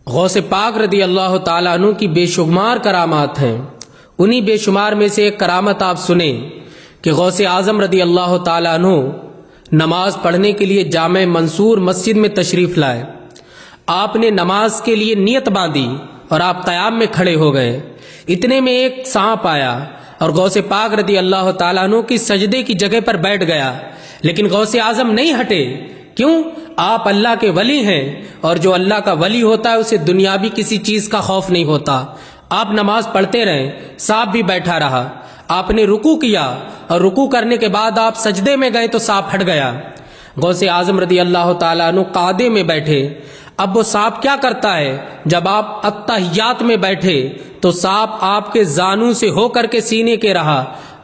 غوث پاک رضی اللہ تعالیٰ عنہ کی بے شمار کرامات ہیں. انہی بے شمار میں سے ایک کرامت آپ سنیں کہ غوث اعظم رضی اللہ تعالیٰ عنہ نماز پڑھنے کے لیے جامع منصور مسجد میں تشریف لائے. آپ نے نماز کے لیے نیت باندھی اور آپ قیام میں کھڑے ہو گئے. اتنے میں ایک سانپ آیا اور غوث پاک رضی اللہ تعالیٰ عنہ کی سجدے کی جگہ پر بیٹھ گیا، لیکن غوث اعظم نہیں ہٹے. کیوں؟ آپ اللہ کے ولی ہیں، اور جو اللہ کا ولی ہوتا ہے اسے دنیاوی کسی چیز کا خوف نہیں ہوتا. آپ نماز پڑھتے رہے، سانپ بھی بیٹھا رہا. آپ نے رکوع کیا اور رکوع کرنے کے بعد آپ سجدے میں گئے تو سانپ ہٹ گیا. غوث اعظم رضی اللہ تعالیٰ عنہ قعدے میں بیٹھے. اب وہ سانپ کیا کرتا ہے؟ جب آپ اتحیات میں بیٹھے تو سانپ آپ کے زانو سے ہو کر کے سینے کے رہا،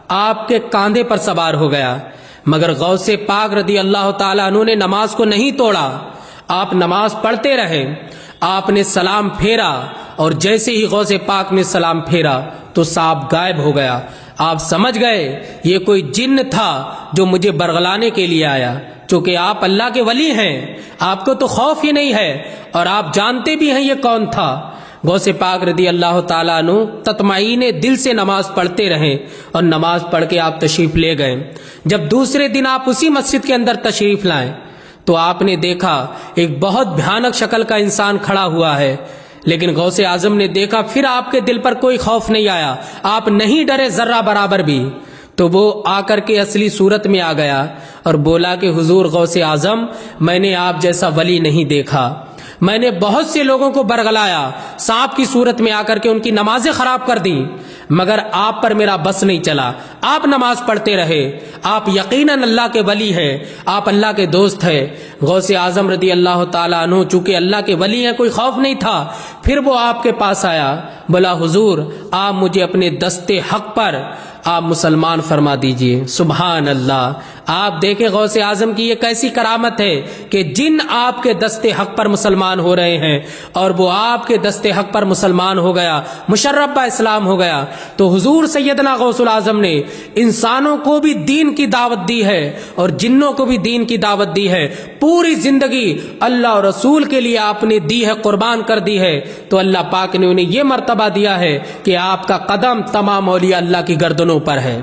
آپ کے کاندھے پر سوار ہو گیا. مگر غوث پاک رضی اللہ تعالیٰ عنہ نے نماز کو نہیں توڑا. آپ نماز پڑھتے رہے. آپ نے سلام پھیرا اور جیسے ہی غوث پاک نے سلام پھیرا تو سانپ غائب ہو گیا. آپ سمجھ گئے یہ کوئی جن تھا جو مجھے برگلانے کے لیے آیا. چونکہ آپ اللہ کے ولی ہیں، آپ کو تو خوف ہی نہیں ہے اور آپ جانتے بھی ہیں یہ کون تھا. غوث پاک رضی اللہ تعالیٰ عنہ تطمئین دل سے نماز پڑھتے رہے اور نماز پڑھ کے آپ تشریف لے گئے. جب دوسرے دن آپ اسی مسجد کے اندر تشریف لائیں تو آپ نے دیکھا ایک بہت بھیانک شکل کا انسان کھڑا ہوا ہے. لیکن غوث اعظم نے دیکھا، پھر آپ کے دل پر کوئی خوف نہیں آیا، آپ نہیں ڈرے ذرہ برابر بھی. تو وہ آ کر کے اصلی صورت میں آ گیا اور بولا کہ حضور غوث اعظم، میں نے آپ جیسا ولی نہیں دیکھا. میں نے بہت سے لوگوں کو برگلایا، سانپ کی صورت میں آ کر کے ان کی نمازیں خراب کر دی، مگر آپ پر میرا بس نہیں چلا. آپ نماز پڑھتے رہے. آپ یقیناً اللہ کے ولی ہیں، آپ اللہ کے دوست ہیں. غوث اعظم رضی اللہ تعالیٰ عنہ چونکہ اللہ کے ولی ہیں، کوئی خوف نہیں تھا. پھر وہ آپ کے پاس آیا، بولا حضور آپ مجھے اپنے دستے حق پر آپ مسلمان فرما دیجئے. سبحان اللہ. آپ دیکھیں غوث اعظم کی یہ کیسی کرامت ہے کہ جن آپ کے دستے حق پر مسلمان ہو رہے ہیں اور وہ آپ کے دستے حق پر مسلمان ہو گیا، مشرف با اسلام ہو گیا. تو حضور سیدنا غوث الاعظم نے انسانوں کو بھی دین کی دعوت دی ہے اور جنوں کو بھی دین کی دعوت دی ہے. پوری زندگی اللہ اور رسول کے لیے آپ نے دی ہے، قربان کر دی ہے. تو اللہ پاک نے انہیں یہ مرتبہ دیا ہے کہ آپ کا قدم تمام اولیاء اللہ کی گردنوں پر ہے.